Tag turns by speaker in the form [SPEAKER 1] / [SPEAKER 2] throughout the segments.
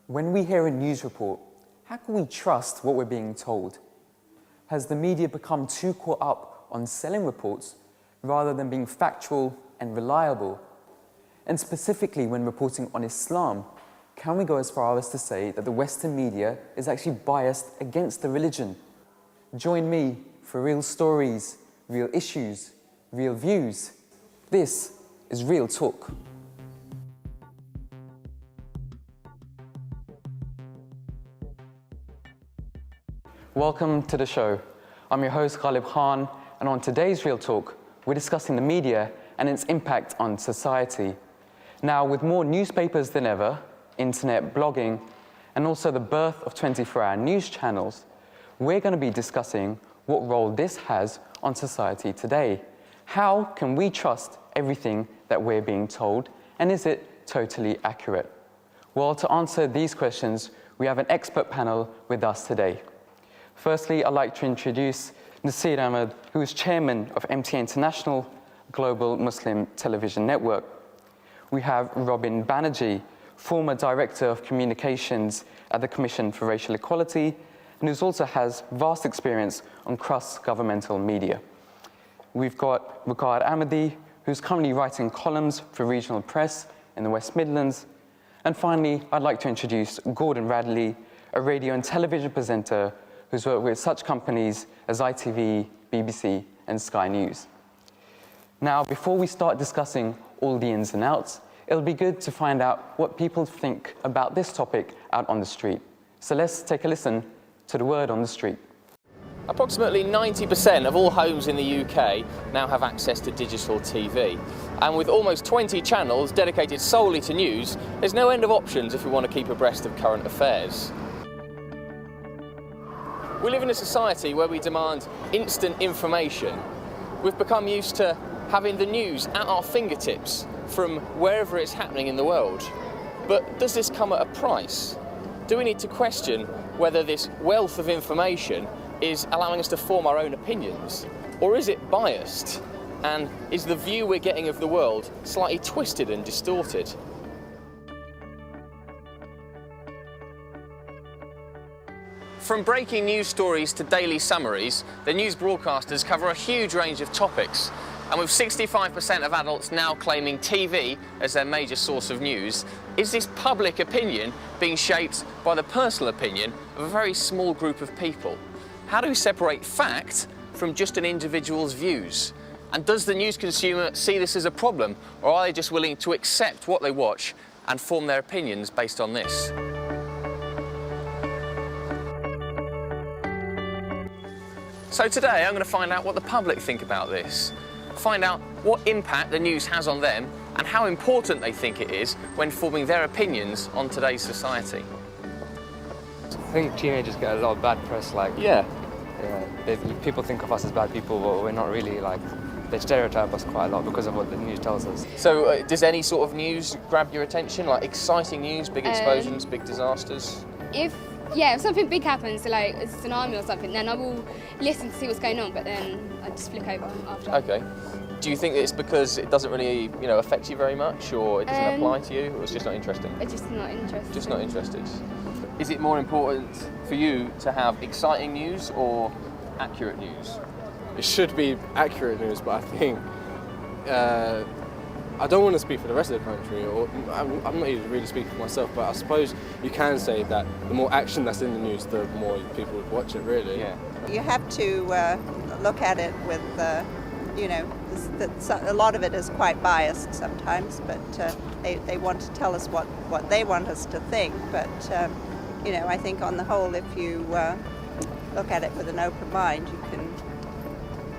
[SPEAKER 1] When we hear a news report, how can we trust what we're being told? Has the media become too caught up on selling reports rather than being factual and reliable? And specifically when reporting on Islam, can we go as far as to say that the Western media is actually biased against the religion? Join me for real stories, real issues, real views. This is Real Talk. Welcome to the show. I'm your host Ghalib Khan, and on today's Real Talk, we're discussing the media and its impact on society. Now, with more newspapers than ever, internet, blogging, and also the birth of 24-hour news channels, we're going to be discussing what role this has on society today. How can we trust everything that we're being told, and is it totally accurate? Well, to answer these questions, we have an expert panel with us today. Firstly, I'd like to introduce Nasir Ahmed, who is chairman of MTA International Global Muslim Television Network. We have Robin Banerji, former Director of Communications at the Commission for Racial Equality, and who also has vast experience on cross-governmental media. We've got Ragad Ahmadi, who's currently writing columns for regional press in the West Midlands. And finally, I'd like to introduce Gordon Radley, a radio and television presenter who's worked with such companies as ITV, BBC, and Sky News. Now, before we start discussing all the ins and outs, it'll be good to find out what people think about this topic out on the street. So let's take a listen to the word on the street.
[SPEAKER 2] Approximately 90% of all homes in the UK now have access to digital TV. And with almost 20 channels dedicated solely to news, there's no end of options if we want to keep abreast of current affairs. We live in a society where we demand instant information. We've become used to having the news at our fingertips from wherever it's happening in the world. But does this come at a price? Do we need to question whether this wealth of information is allowing us to form our own opinions? Or is it biased? And is the view we're getting of the world slightly twisted and distorted? From breaking news stories to daily summaries, the news broadcasters cover a huge range of topics. And with 65% of adults now claiming TV as their major source of news, is this public opinion being shaped by the personal opinion of a very small group of people? How do we separate fact from just an individual's views? And does the news consumer see this as a problem, or are they just willing to accept what they watch and form their opinions based on this? So today I'm going to find out what the public think about this, find out what impact the news has on them and how important they think it is when forming their opinions on today's society.
[SPEAKER 3] I think teenagers get a lot of bad press, people think of us as bad people, but we're not really. They stereotype us quite a lot because of what the news tells us.
[SPEAKER 2] So does any sort of news grab your attention, like exciting news, big explosions, big disasters?
[SPEAKER 4] If something big happens, like a tsunami or something, then I will listen to see what's going on, but then I just flick over after.
[SPEAKER 2] Okay. Do you think it's because it doesn't really, affect you very much, or it doesn't apply to you, or it's just not interesting?
[SPEAKER 4] I'm just not interested.
[SPEAKER 2] Just not interested. Is it more important for you to have exciting news or accurate news?
[SPEAKER 5] It should be accurate news, but I think I don't want to speak for the rest of the country, or I'm not even really speaking for myself, but I suppose you can say that the more action that's in the news, the more people would watch it, really.
[SPEAKER 2] Yeah.
[SPEAKER 6] You have to look at it with, a lot of it is quite biased sometimes, but they want to tell us what they want us to think. But, I think on the whole, if you look at it with an open mind, you can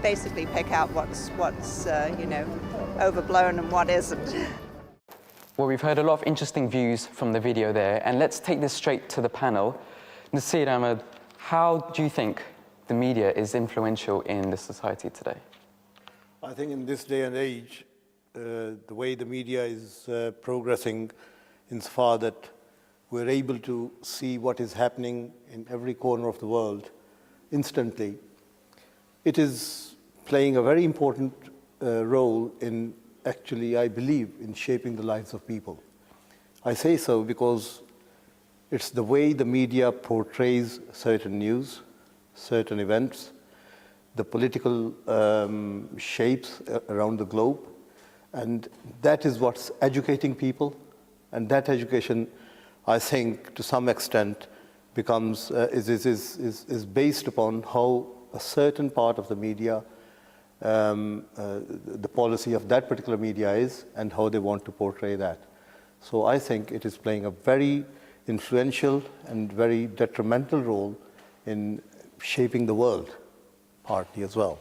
[SPEAKER 6] basically pick out what's overblown and what isn't.
[SPEAKER 1] Well, we've heard a lot of interesting views from the video there, and let's take this straight to the panel. Nasir Ahmed, how do you think the media is influential in the society today?
[SPEAKER 7] I think in this day and age, the way the media is progressing insofar that we're able to see what is happening in every corner of the world instantly, it is playing a very important role in actually, I believe, in shaping the lives of people. I say so because It's the way the media portrays certain news, certain events, the political shapes around the globe, and that is what's educating people. And that education, I think, to some extent, becomes is based upon how a certain part of the media, the policy of that particular media is, and how they want to portray that. So I think it is playing a very influential and very detrimental role in shaping the world, partly as well.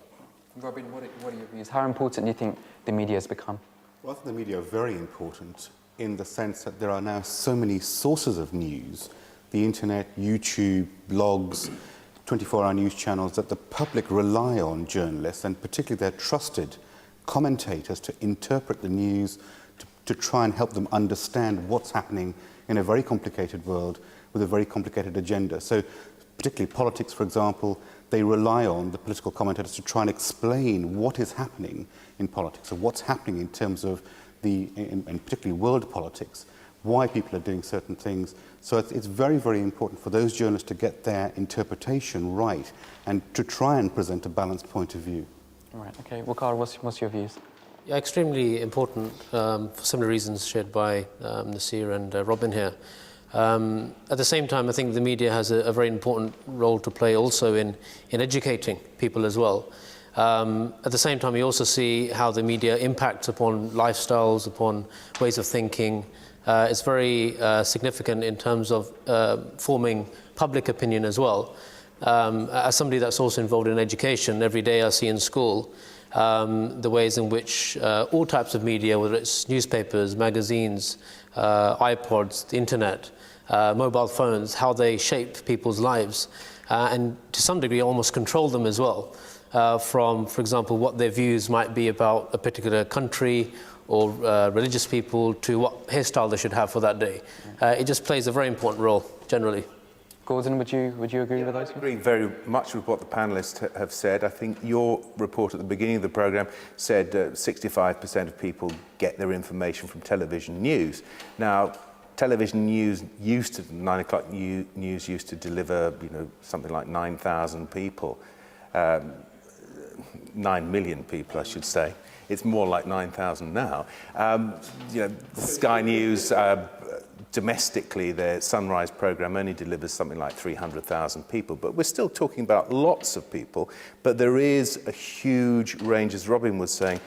[SPEAKER 1] Robin, what are your views? How important do you think the media has become?
[SPEAKER 8] Well, I think the media are very important in the sense that there are now so many sources of news, the internet, YouTube, blogs, 24-hour news channels, that the public rely on journalists, and particularly their trusted commentators, to interpret the news, to try and help them understand what's happening in a very complicated world with a very complicated agenda. So particularly politics, for example, they rely on the political commentators to try and explain what is happening in politics, or what's happening in terms of in particularly world politics, why people are doing certain things. So it's very, very important for those journalists to get their interpretation right and to try and present a balanced point of view.
[SPEAKER 1] All right, okay. Well, Carl, what's your views?
[SPEAKER 9] Yeah, extremely important for similar reasons shared by Nasir and Robin here. At the same time, I think the media has a very important role to play also in educating people as well. At the same time, we also see how the media impacts upon lifestyles, upon ways of thinking. It's very significant in terms of forming public opinion as well. As somebody that's also involved in education, every day I see in school the ways in which all types of media, whether it's newspapers, magazines, iPods, the internet, mobile phones, how they shape people's lives, and to some degree almost control them as well. From, for example, what their views might be about a particular country or religious people, to what hairstyle they should have for that day. It just plays a very important role, generally.
[SPEAKER 1] Gordon, would you agree with those?
[SPEAKER 10] I agree very much with what the panellists have said. I think your report at the beginning of the programme said 65% of people get their information from television news. Now, television news used to, 9 o'clock news used to deliver, something like 9,000 people. 9 million people, I should say. It's more like 9,000 now. Sky News, domestically, their Sunrise programme only delivers something like 300,000 people, but we're still talking about lots of people. But there is a huge range, as Robin was saying,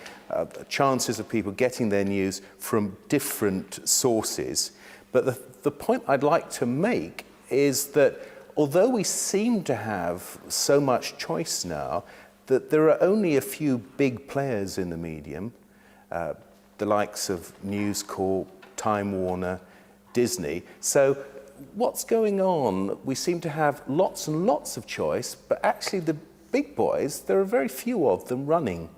[SPEAKER 10] chances of people getting their news from different sources. But the point I'd like to make is that although we seem to have so much choice now, that there are only a few big players in the medium, the likes of News Corp, Time Warner, Disney. So what's going on? We seem to have lots and lots of choice, but actually the big boys, there are very few of them running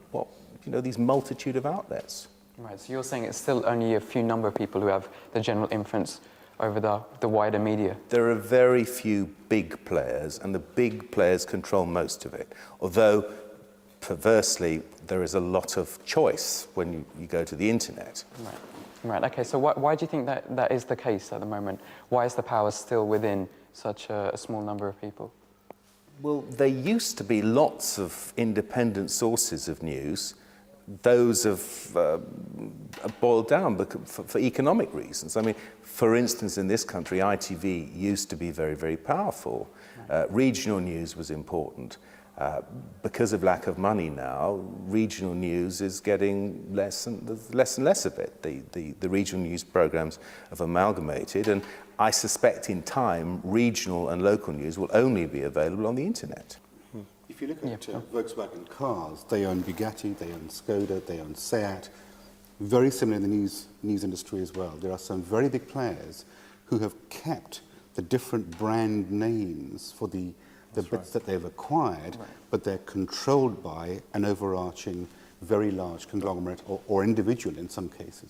[SPEAKER 10] these multitude of outlets.
[SPEAKER 1] Right, so you're saying it's still only a few number of people who have the general influence over the wider media?
[SPEAKER 10] There are very few big players, and the big players control most of it. Although, perversely, there is a lot of choice when you go to the internet.
[SPEAKER 1] Right. Okay, so why do you think that is the case at the moment? Why is the power still within such a small number of people?
[SPEAKER 10] Well, there used to be lots of independent sources of news. Those have boiled down for economic reasons. I mean, for instance, in this country, ITV used to be very, very powerful. Regional news was important. Because of lack of money now, regional news is getting less and less of it. The regional news programmes have amalgamated, and I suspect in time, regional and local news will only be available on the internet.
[SPEAKER 8] If you look at Volkswagen cars, they own Bugatti, they own Skoda, they own Seat. Very similar in the news industry as well. There are some very big players who have kept the different brand names for the bits that they've acquired, but they're controlled by an overarching, very large conglomerate or individual in some cases.